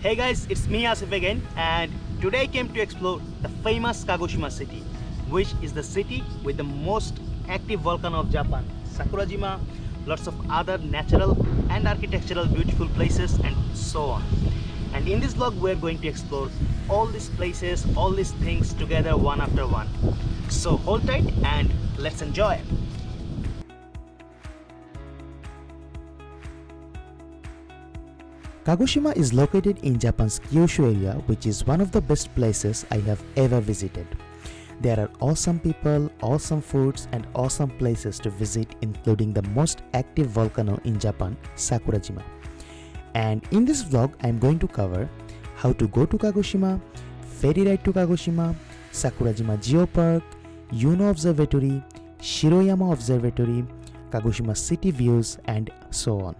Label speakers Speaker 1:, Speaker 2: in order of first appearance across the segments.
Speaker 1: Hey guys, it's me Asif again, and today I came to explore the famous Kagoshima city, which is the city with the most active volcano of Japan, Sakurajima, lots of other natural and architectural beautiful places, and so on. And in this vlog, we're going to explore all these places, all these things together one after one. So hold tight and let's enjoy.
Speaker 2: Kagoshima is located in Japan's Kyushu area, which is one of the best places I have ever visited. There are awesome people, awesome foods and awesome places to visit, including the most active volcano in Japan, Sakurajima. And in this vlog, I am going to cover how to go to Kagoshima, ferry ride to Kagoshima, Sakurajima Geopark, Yuno Observatory, Shiroyama Observatory, Kagoshima city views and so on.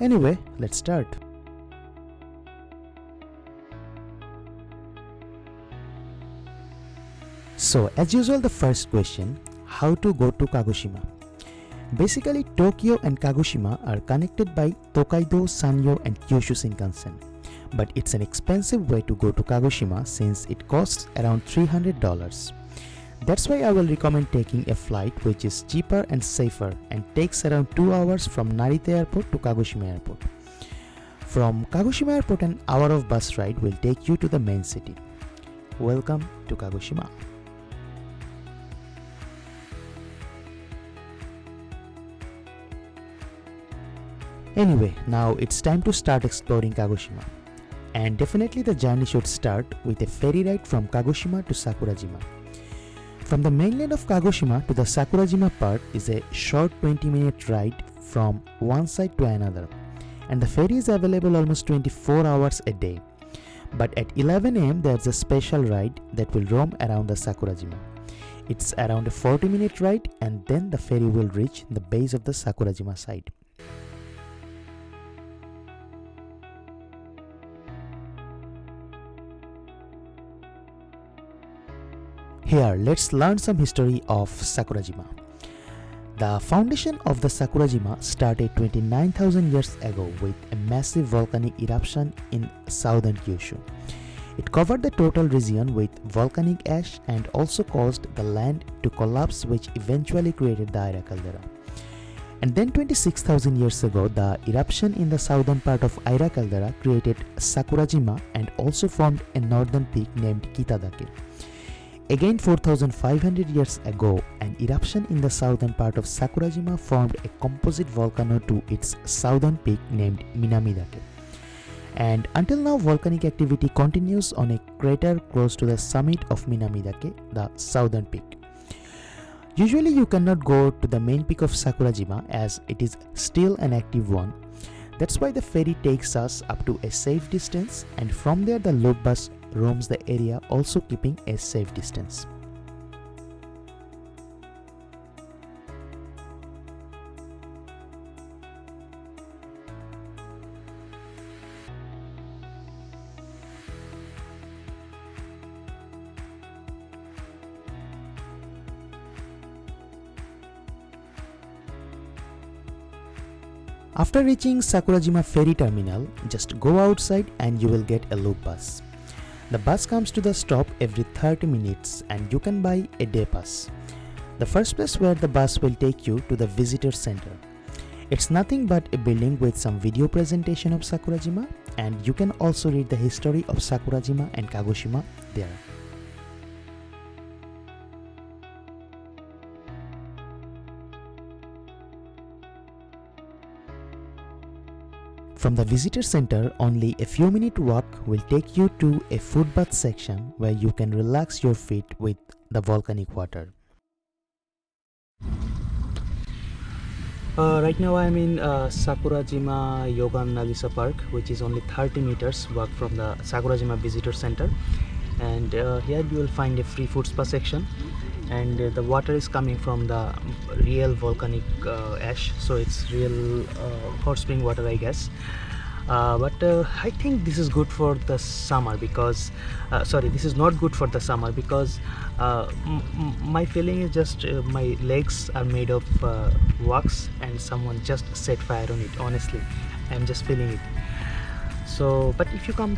Speaker 2: Anyway, let's start. So, as usual, the first question, how to go to Kagoshima? Basically, Tokyo and Kagoshima are connected by Tokaido, Sanyo and Kyushu Shinkansen. But it's an expensive way to go to Kagoshima since it costs around $300. That's why I will recommend taking a flight which is cheaper and safer and takes around 2 hours from Narita Airport to Kagoshima Airport. From Kagoshima Airport, an hour of bus ride will take you to the main city. Welcome to Kagoshima. Anyway, now it's time to start exploring Kagoshima. And definitely the journey should start with a ferry ride from Kagoshima to Sakurajima. From the mainland of Kagoshima to the Sakurajima part is a short 20-minute ride from one side to another. And the ferry is available almost 24 hours a day. But at 11 am there's a special ride that will roam around the Sakurajima. It's around a 40-minute ride and then the ferry will reach the base of the Sakurajima side. Here, let's learn some history of Sakurajima. The foundation of the Sakurajima started 29,000 years ago with a massive volcanic eruption in southern Kyushu. It covered the total region with volcanic ash and also caused the land to collapse, which eventually created the Aira caldera. And then 26,000 years ago, the eruption in the southern part of Aira caldera created Sakurajima and also formed a northern peak named Kitadake. Again 4,500 years ago, an eruption in the southern part of Sakurajima formed a composite volcano to its southern peak named Minamidake. And until now, volcanic activity continues on a crater close to the summit of Minamidake, the southern peak. Usually you cannot go to the main peak of Sakurajima as it is still an active one. That's why the ferry takes us up to a safe distance, and from there the loop bus roams the area, also keeping a safe distance. After reaching Sakurajima ferry terminal, just go outside and you will get a loop bus. The bus comes to the stop every 30 minutes and you can buy a day pass. The first place where the bus will take you to the visitor center. It's nothing but a building with some video presentation of Sakurajima, and you can also read the history of Sakurajima and Kagoshima there. From the visitor center, only a few minute walk will take you to a food bath section where you can relax your feet with the volcanic water.
Speaker 1: Right now I'm in Sakurajima Yoga Nagisa Park, which is only 30 meters walk from the Sakurajima Visitor Center. And here you will find a free food spa section, and the water is coming from the real volcanic ash, so it's real hot spring water, I guess. But I think this is good for the summer because this is not good for the summer because my feeling is just my legs are made of wax and someone just set fire on it. Honestly, I'm just feeling it. So but if you come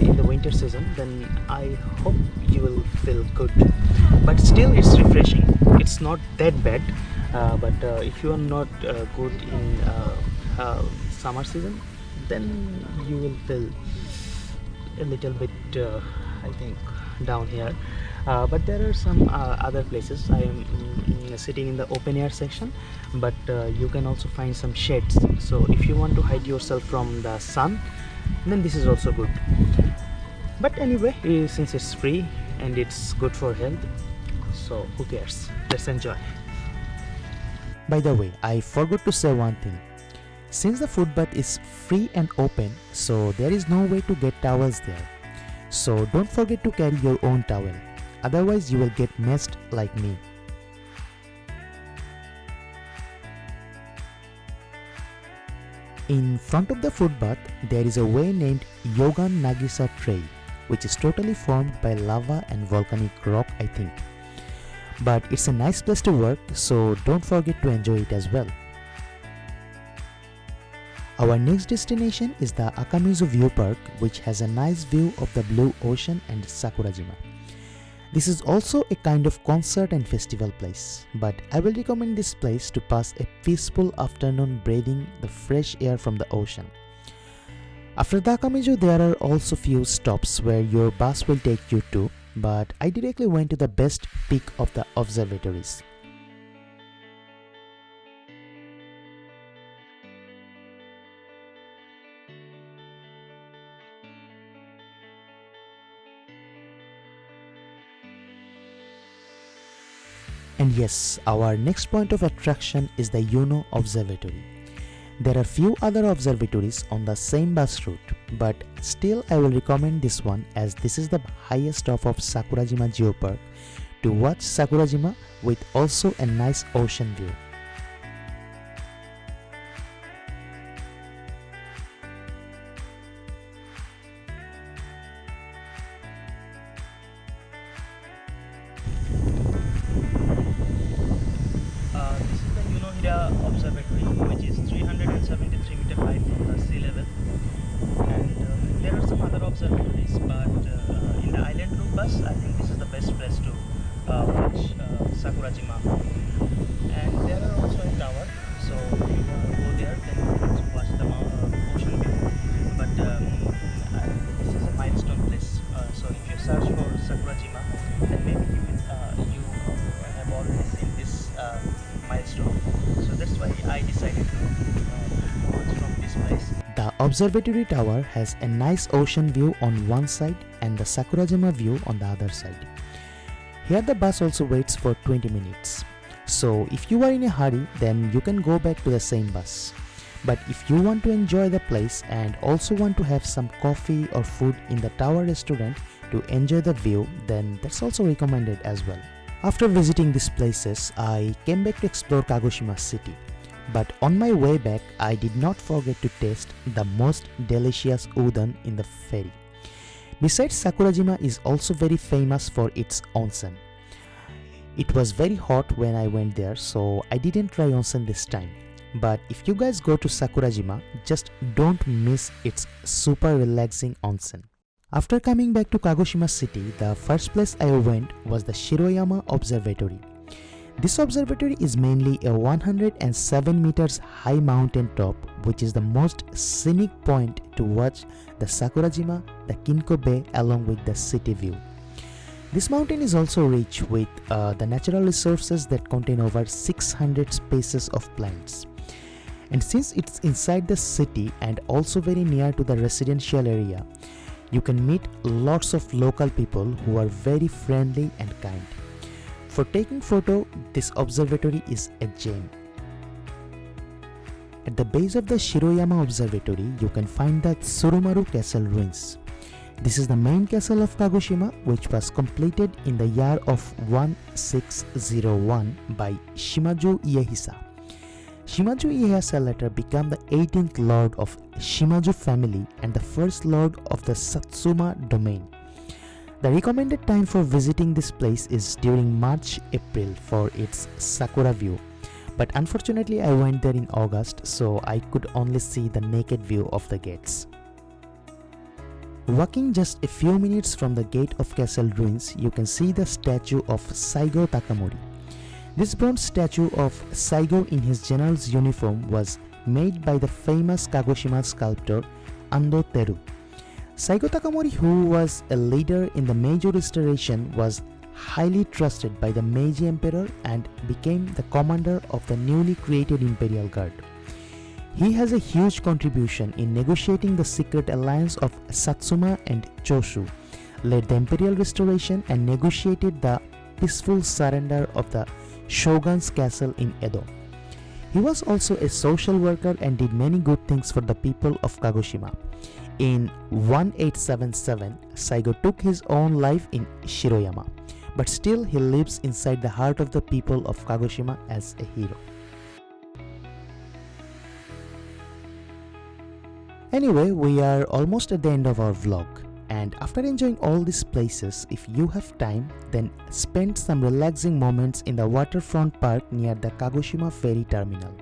Speaker 1: in the winter season, then I hope you will feel good. But still it's refreshing, it's not that bad. But if you are not good in summer season, then you will feel a little bit I think down here. But there are some other places. I am sitting in the open air section, but you can also find some shades. So if you want to hide yourself from the sun, then this is also good. But anyway, since it's free and it's good for health, so who cares, let's enjoy.
Speaker 2: By the way, I forgot to say one thing. Since the food bath is free and open, so there is no way to get towels there. So don't forget to carry your own towel, otherwise you will get messed like me. In front of the food bath, there is a way named Yogan Nagisa Trail, which is totally formed by lava and volcanic rock, I think. But it's a nice place to work, so don't forget to enjoy it as well. Our next destination is the Akamizu View Park, which has a nice view of the blue ocean and Sakurajima. This is also a kind of concert and festival place, but I will recommend this place to pass a peaceful afternoon breathing the fresh air from the ocean. After the Akamizu, there are also few stops where your bus will take you to, but I directly went to the best peak of the observatories. And yes, our next point of attraction is the Yuno Observatory. There are few other observatories on the same bus route, but still I will recommend this one as this is the highest top of Sakurajima Geopark to watch Sakurajima with also a nice ocean view.
Speaker 1: This is the Yunohira Observatory, which is 373 meter high from the sea level. And there are some other observatories, but in the island route bus, I think this is the best place to watch Sakurajima. And there are also a tower, so if you go there, then you can also watch the ocean view. But this is a milestone place, so if you search for Sakurajima, then maybe you have already seen this milestone. So that's why I decided to watch from this place.
Speaker 2: The observatory tower has a nice ocean view on one side and the Sakurajima view on the other side. Here the bus also waits for 20 minutes. So if you are in a hurry, then you can go back to the same bus. But if you want to enjoy the place and also want to have some coffee or food in the tower restaurant to enjoy the view, then that's also recommended as well. After visiting these places, I came back to explore Kagoshima city. But on my way back, I did not forget to taste the most delicious udon in the ferry. Besides, Sakurajima is also very famous for its onsen. It was very hot when I went there, so I didn't try onsen this time. But if you guys go to Sakurajima, just don't miss its super relaxing onsen. After coming back to Kagoshima city, the first place I went was the Shiroyama Observatory. This observatory is mainly a 107 meters high mountain top, which is the most scenic point to watch the Sakurajima, the Kinko Bay along with the city view. This mountain is also rich with the natural resources that contain over 600 species of plants. And since it's inside the city and also very near to the residential area, you can meet lots of local people who are very friendly and kind. For taking photo, this observatory is a gem. At the base of the Shiroyama Observatory, you can find the Tsurumaru Castle ruins. This is the main castle of Kagoshima, which was completed in the year of 1601 by Shimaju Iehisa. Shimaju Iehisa later became the 18th lord of Shimaju family and the first lord of the Satsuma domain. The recommended time for visiting this place is during March-April for its sakura view. But unfortunately I went there in August, so I could only see the naked view of the gates. Walking just a few minutes from the gate of castle ruins, you can see the statue of Saigo Takamori. This bronze statue of Saigo in his general's uniform was made by the famous Kagoshima sculptor Ando Teru. Saigo Takamori, who was a leader in the Meiji Restoration, was highly trusted by the Meiji Emperor and became the commander of the newly created Imperial Guard. He has a huge contribution in negotiating the secret alliance of Satsuma and Choshu, led the Imperial Restoration and negotiated the peaceful surrender of the Shogun's castle in Edo. He was also a social worker and did many good things for the people of Kagoshima. In 1877, Saigo took his own life in Shiroyama, but still he lives inside the heart of the people of Kagoshima as a hero. Anyway, we are almost at the end of our vlog, and after enjoying all these places, if you have time, then spend some relaxing moments in the waterfront park near the Kagoshima ferry terminal.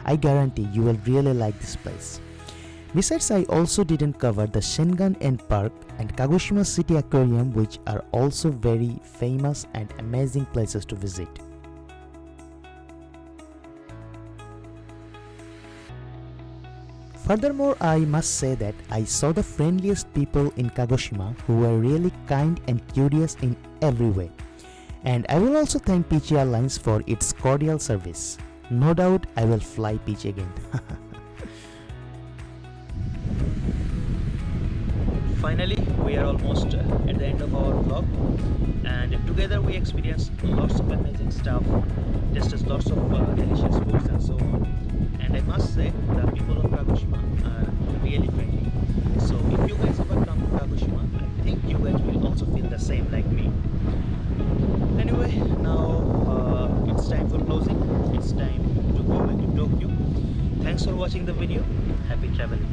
Speaker 2: I guarantee you will really like this place. Besides, I also didn't cover the Shingan End Park and Kagoshima City Aquarium, which are also very famous and amazing places to visit. Furthermore, I must say that I saw the friendliest people in Kagoshima who were really kind and curious in every way. And I will also thank Peach Airlines for its cordial service. No doubt I will fly Peach again.
Speaker 1: Finally, we are almost at the end of our vlog, and together we experienced lots of amazing stuff, tasted lots of delicious foods and so on. And I must say, the people of Kagoshima are really friendly. So if you guys ever come to Kagoshima, I think you guys will also feel the same like me. Anyway, now it's time for closing. It's time to go back to Tokyo. Thanks for watching the video. Happy traveling.